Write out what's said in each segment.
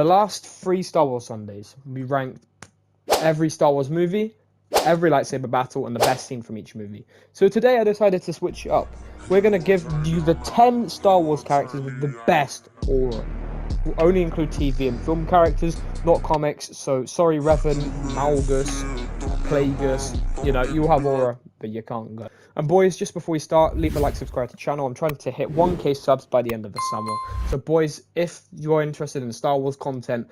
The last 3 Star Wars Sundays, we ranked every Star Wars movie, every lightsaber battle, and the best scene from each movie. So today I decided to switch it up. We're going to give you the 10 Star Wars characters with the best aura. We'll only include TV and film characters, not comics, so sorry Revan, Malgus, Plagueis, you know, you have aura, but you can't go. And boys, just before we start, leave a like, subscribe to the channel. I'm trying to hit 1k subs by the end of the summer. So boys, if you're interested in Star Wars content,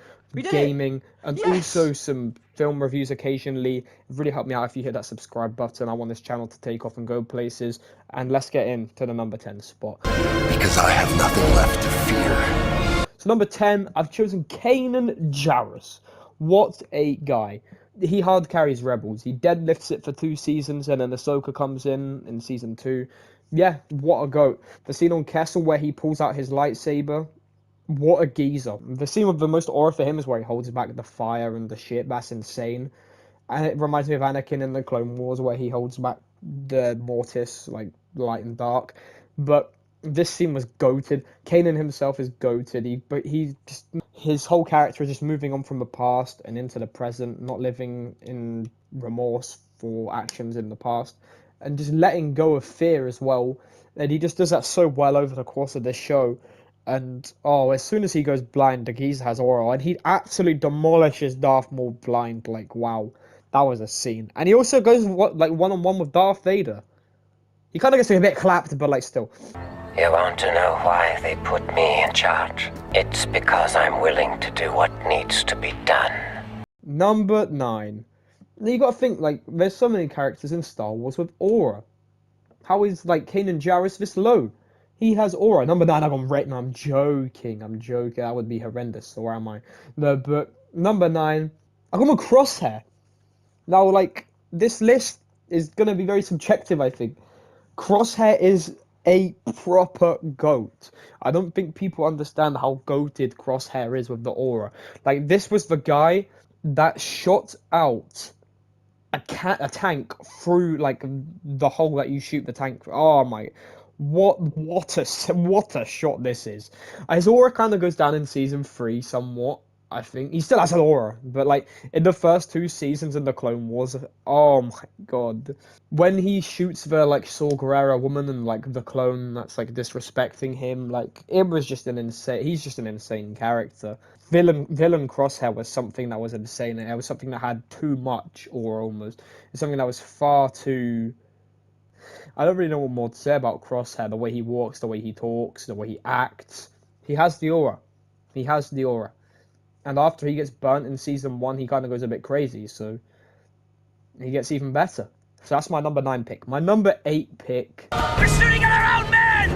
gaming, and also some film reviews occasionally, it really helped me out if you hit that subscribe button. I want this channel to take off and go places. And let's get into the number 10 spot. Because I have nothing left to fear. So number 10, I've chosen Kanan Jarrus. What a guy. He hard carries Rebels. He deadlifts it for 2 seasons, and then Ahsoka comes in season 2. Yeah, what a goat. The scene on Kessel where he pulls out his lightsaber, what a geezer. The scene with the most aura for him is where he holds back the fire and the shit. That's insane. And it reminds me of Anakin in the Clone Wars where he holds back the Mortis, like light and dark. But this scene was goated. Kanan himself is goated. His whole character is just moving on from the past and into the present, not living in remorse for actions in the past, and just letting go of fear as well. And he just does that so well over the course of this show. And as soon as he goes blind, the geezer has aura, and he absolutely demolishes Darth Maul blind. Like, wow, that was a scene. And he also goes one-on-one with Darth Vader. He kind of gets a bit clapped, but like still. You want to know why they put me in charge? It's because I'm willing to do what needs to be done. Number 9. Now you gotta think, like, there's so many characters in Star Wars with aura. How is, like, Kanan Jarrus this low? He has aura. Number 9, I've gone no, I'm joking. That would be horrendous, so where am I? No, but number 9, I've gone with Crosshair. Now, like, this list is gonna be very subjective, I think. Crosshair is a proper goat. I don't think people understand how goated Crosshair is with the aura. Like, this was the guy that shot out a tank through, like, the hole that you shoot the tank through. Oh my, what a shot this is. His aura kind of goes down in season 3 somewhat. I think he still has an aura, but like in the first 2 seasons in the Clone Wars, oh my god, when he shoots the like Saw Gerrera woman and like the clone that's like disrespecting him, like it was just he's just an insane character. Villain Crosshair was something that was insane. It was something that had too much aura almost. It's something that was far too. I don't really know what more to say about Crosshair. The way he walks, the way he talks, the way he acts. He has the aura. And after he gets burnt in season 1, he kind of goes a bit crazy, so he gets even better. So that's my number 9 pick. My number 8 pick. They're shooting at our own men!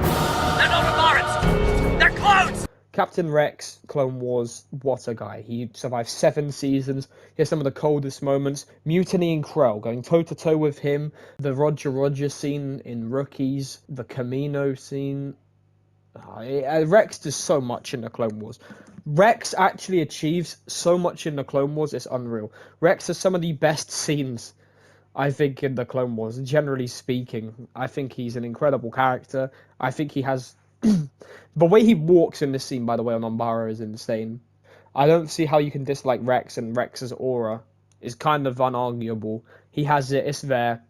They're not Lawrence! They're clones! Captain Rex, Clone Wars, what a guy. He survived 7 seasons. He has some of the coldest moments. Mutiny and Krell, going toe-to-toe with him. The Roger scene in Rookies. The Camino scene. Rex does so much in the Clone Wars. Rex actually achieves so much in the Clone Wars, it's unreal. Rex has some of the best scenes, I think, in the Clone Wars, generally speaking. I think he's an incredible character. I think he has... the way he walks in this scene, by the way, on Umbara is insane. I don't see how you can dislike Rex, and Rex's aura is kind of unarguable. He has it, it's there.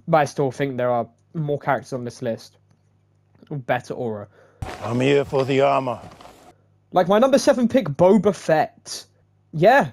But I still think there are more characters on this list with better aura. I'm here for the armor. Like my number 7 pick, Boba Fett. Yeah.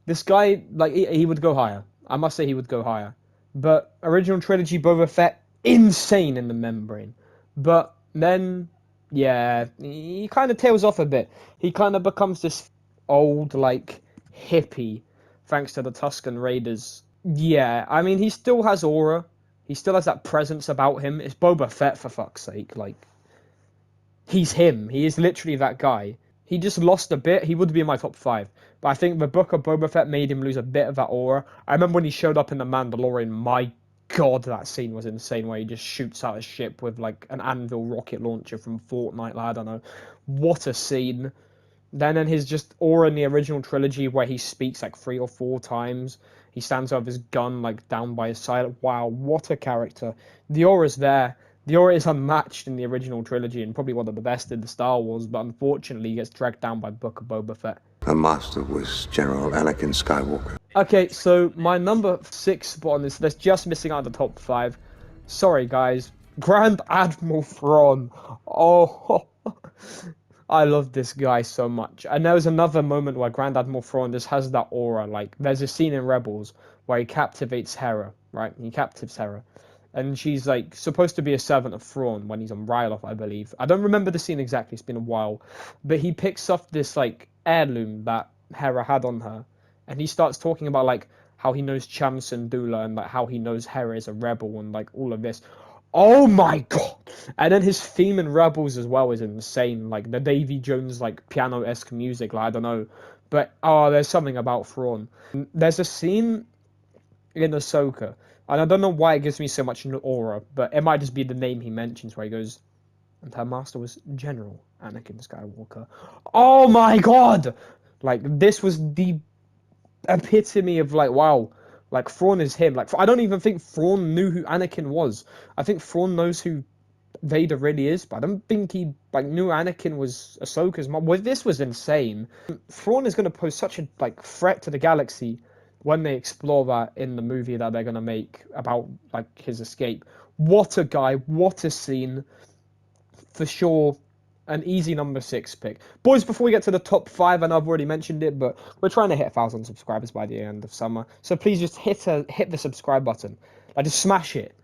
This guy, like, he would go higher. I must say he would go higher. But original trilogy Boba Fett, insane in the membrane. But then, yeah, he kind of tails off a bit. He kind of becomes this old, like, hippie, thanks to the Tusken Raiders. Yeah, I mean, he still has aura. He still has that presence about him. It's Boba Fett, for fuck's sake. Like, he's him. He is literally that guy. He just lost a bit. He would be in my top 5. But I think the book of Boba Fett made him lose a bit of that aura. I remember when he showed up in The Mandalorian, my god, that scene was insane, where he just shoots out a ship with, like, an anvil rocket launcher from Fortnite. Like, I don't know. What a scene. Then in his just aura in the original trilogy, where he speaks, like, 3 or 4 times. He stands up with his gun, like, down by his side. Wow, what a character. The aura's there. The aura is unmatched in the original trilogy and probably one of the best in the Star Wars, but unfortunately gets dragged down by Book of Boba Fett. Her master was General Anakin Skywalker. Okay, so my number 6 spot on this list, just missing out of the top 5. Sorry, guys. Grand Admiral Thrawn. Oh, I love this guy so much. And there was another moment where Grand Admiral Thrawn just has that aura. Like, there's a scene in Rebels where he captivates Hera, right? He captives Hera. And she's, like, supposed to be a servant of Thrawn when he's on Ryloth, I believe. I don't remember the scene exactly. It's been a while. But he picks up this, like, heirloom that Hera had on her. And he starts talking about, like, how he knows Cham Syndulla and, like, how he knows Hera is a rebel and, like, all of this. Oh my god! And then his theme in Rebels as well is insane. Like, the Davy Jones, like, piano-esque music. Like, I don't know. But, oh, there's something about Thrawn. There's a scene in Ahsoka. And I don't know why it gives me so much aura, but it might just be the name he mentions where he goes, and her master was General Anakin Skywalker. Oh my god! Like, this was the epitome of, like, wow, like, Thrawn is him. Like, I don't even think Thrawn knew who Anakin was. I think Thrawn knows who Vader really is, but I don't think he, like, knew Anakin was Ahsoka's mom. Well, this was insane. Thrawn is going to pose such a, like, threat to the galaxy when they explore that in the movie that they're going to make about, like, his escape. What a guy, what a scene. For sure, an easy number 6 pick. Boys, before we get to the top 5, I know I've already mentioned it, but we're trying to hit 1,000 subscribers by the end of summer. So please just hit the subscribe button. Like, just smash it.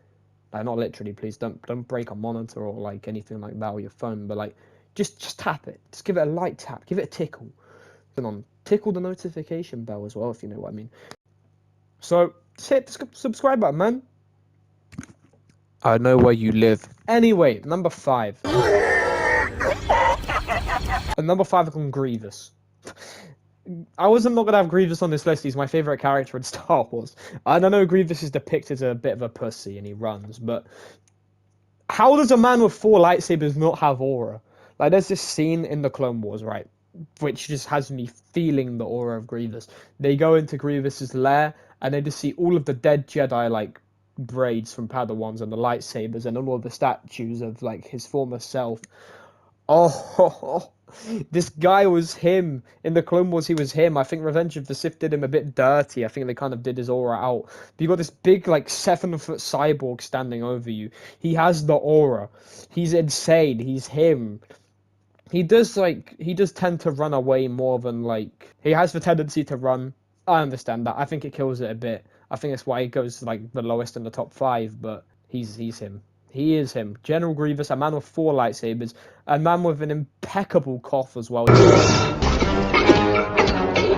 Like, not literally, please. Don't break a monitor or, like, anything like that or your phone, but, like, just tap it. Just give it a light tap. Give it a tickle. And on tickle the notification bell as well, if you know what I mean. So just hit the subscribe button, man. I know where you live. Anyway, number 5. And number 5 is on Grievous. I wasn't not gonna have Grievous on this list. He's my favorite character in Star Wars. And I know Grievous is depicted as a bit of a pussy and he runs, but how does a man with 4 lightsabers not have aura? Like, there's this scene in the Clone Wars, right, which just has me feeling the aura of Grievous. They go into Grievous's lair and they just see all of the dead Jedi, like, braids from Padawans and the lightsabers and all of the statues of, like, his former self. Oh, this guy was him. In the Clone Wars, he was him. I think Revenge of the Sith did him a bit dirty. I think they kind of did his aura out. But you got this big, like, 7-foot cyborg standing over you. He has the aura. He's insane. He's him. He does tend to run away more than, like, he has the tendency to run. I understand that. I think it kills it a bit. I think that's why he goes, like, the lowest in the top 5, but he's him. He is him. General Grievous, a man with 4 lightsabers, a man with an impeccable cough as well.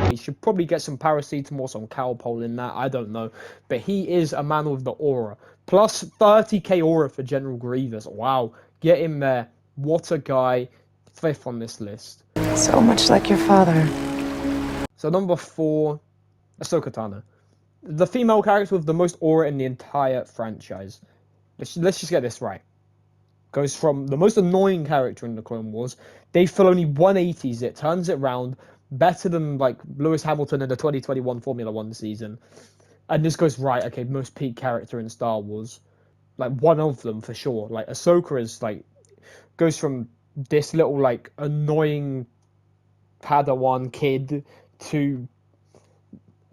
He should probably get some paracetamol, some Calpol in that, I don't know. But he is a man with the aura. Plus 30k aura for General Grievous. Wow, get him there. What a guy. 5th on this list. So much like your father. So number 4, Ahsoka Tano. The female character with the most aura in the entire franchise. Let's just get this right. Goes from the most annoying character in the Clone Wars. Dave Filoni 180s it, turns it round, better than, like, Lewis Hamilton in the 2021 Formula 1 season. And this goes, right, okay, most peak character in Star Wars. Like, one of them for sure. Like, Ahsoka is, like, goes from this little, like, annoying Padawan kid to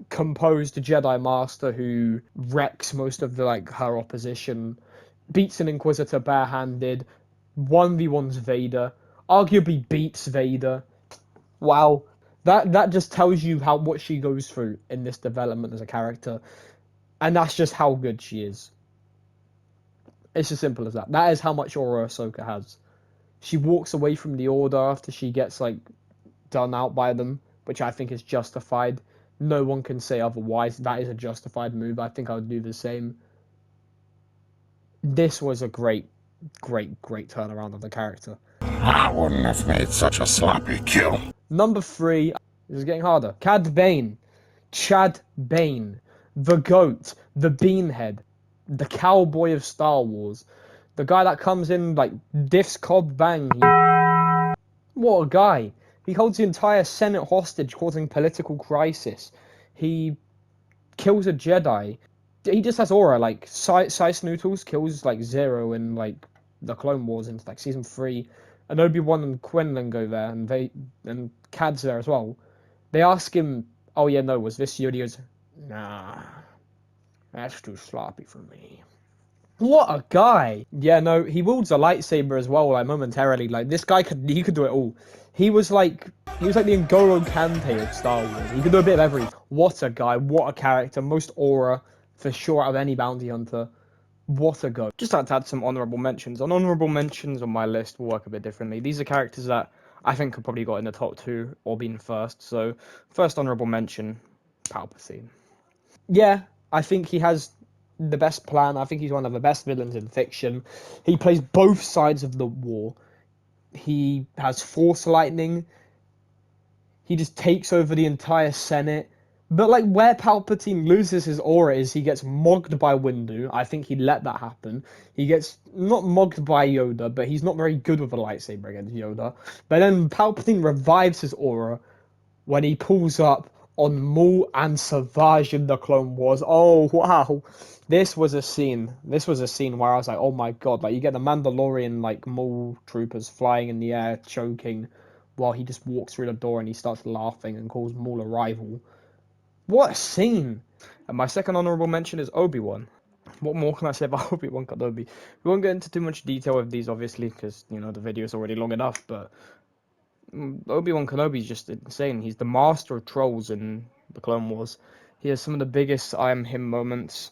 composed Jedi Master who wrecks most of the, like, her opposition, beats an Inquisitor barehanded, 1v1s Vader, arguably beats Vader. Wow, that just tells you what she goes through in this development as a character, and that's just how good she is. It's as simple as that. That is how much aura Ahsoka has. She walks away from the Order after she gets, like, done out by them, which I think is justified. No one can say otherwise. That is a justified move. I think I would do the same. This was a great turnaround of the character. I wouldn't have made such a sloppy kill. Number 3, this is getting harder. Cad Bane. Cad Bane. The GOAT. The Beanhead. The cowboy of Star Wars. The guy that comes in, like, diffs Cobb Bang. What a guy. He holds the entire Senate hostage, causing political crisis. He kills a Jedi. He just has aura. Like, Sice Noodles kills, like, 0 in, like, the Clone Wars into like season 3, and Obi-Wan and Quinlan go there, and Cad's there as well. They ask him, "Oh yeah, no, was this Yoda?" He goes, "Nah, that's too sloppy for me." What a guy! Yeah, no, he wields a lightsaber as well, like momentarily. Like this guy could do it all. He was like the N'Golo Kante of Star Wars. He could do a bit of everything. What a guy! What a character! Most aura for sure out of any bounty hunter. What a go! Just like to add some honorable mentions. Honorable mentions on my list will work a bit differently. These are characters that I think have probably got in the top 2 or been first. So first honorable mention, Palpatine. Yeah, I think he has the best plan. I think he's one of the best villains in fiction. He plays both sides of the war. He has Force lightning. He just takes over the entire Senate. But like where Palpatine loses his aura is he gets mogged by Windu. I think he let that happen. He gets not mogged by Yoda, but he's not very good with a lightsaber against Yoda. But then Palpatine revives his aura when he pulls up on Maul and Savage in the Clone Wars. Oh wow. This was a scene where I was like, oh my god, like you get the Mandalorian like Maul troopers flying in the air, choking, while he just walks through the door and he starts laughing and calls Maul a rival. What a scene! And my second honorable mention is Obi-Wan. What more can I say about Obi-Wan Kenobi? We won't get into too much detail with these, obviously, because, you know, the video is already long enough, but Obi-Wan Kenobi is just insane. He's the master of trolls in the Clone Wars. He has some of the biggest I am him moments.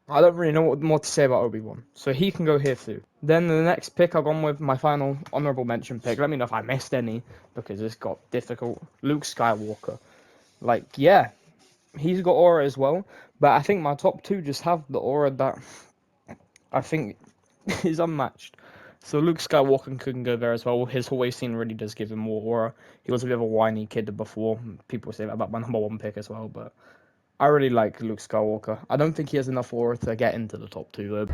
I don't really know what more to say about Obi-Wan, so he can go here too. Then the next pick I've gone with my final honorable mention pick. Let me know if I missed any, because this got difficult. Luke Skywalker. Like, yeah, he's got aura as well, but I think my top 2 just have the aura that I think is unmatched. So Luke Skywalker can go there as well. His hallway scene really does give him more aura. He was a bit of a whiny kid before. People say that about my number 1 pick as well, but I really like Luke Skywalker. I don't think he has enough aura to get into the top 2 though.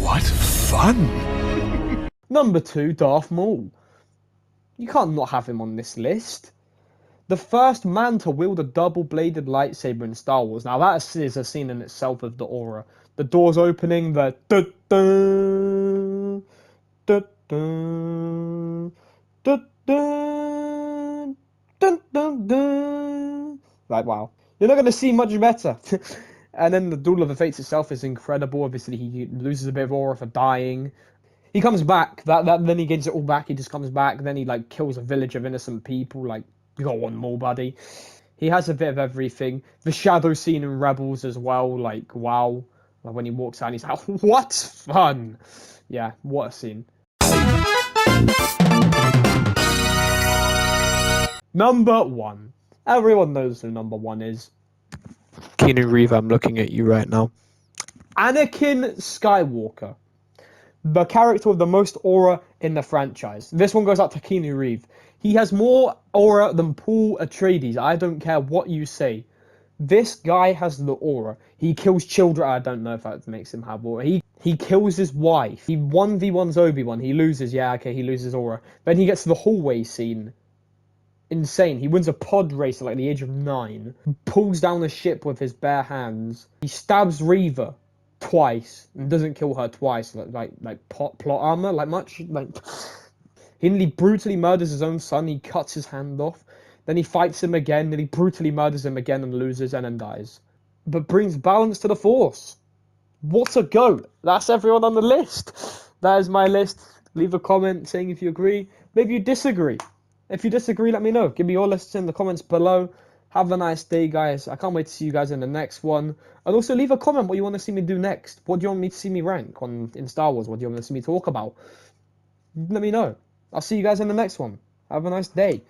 What fun! Number 2, Darth Maul. You can't not have him on this list. The first man to wield a double-bladed lightsaber in Star Wars. Now that is a scene in itself of the aura. The doors opening, the dun-dun, dun-dun, dun-dun, dun-dun-dun. Like, wow. You're not going to see much better. And then the Duel of the Fates itself is incredible. Obviously, he loses a bit of aura for dying. He comes back. Then he gets it all back. He just comes back. Then he, like, kills a village of innocent people. Like, go on, more, buddy. He has a bit of everything. The shadow scene in Rebels as well. Like, wow. Like, when he walks out, he's like, what fun. Yeah, what a scene. Number 1. Everyone knows who number 1 is. Keanu Reeves, I'm looking at you right now. Anakin Skywalker. The character with the most aura in the franchise. This one goes out to Keanu Reeves. He has more aura than Paul Atreides. I don't care what you say. This guy has the aura. He kills children. I don't know if that makes him have aura. He kills his wife. He 1v1s Obi-Wan. He loses. Yeah, okay, he loses aura. Then he gets to the hallway scene. Insane. He wins a pod race at like the age of 9. Pulls down a ship with his bare hands. He stabs Reva twice and doesn't kill her twice. Like plot armor. Like much. Like he nearly brutally murders his own son. He cuts his hand off. Then he fights him again. Then he brutally murders him again and loses and then dies. But brings balance to the Force. What a goat. That's everyone on the list. That is my list. Leave a comment saying if you agree. Maybe you disagree. If you disagree, let me know. Give me your lists in the comments below. Have a nice day, guys. I can't wait to see you guys in the next one. And also leave a comment what you want to see me do next. What do you want me to see me rank in Star Wars? What do you want to see me talk about? Let me know. I'll see you guys in the next one. Have a nice day.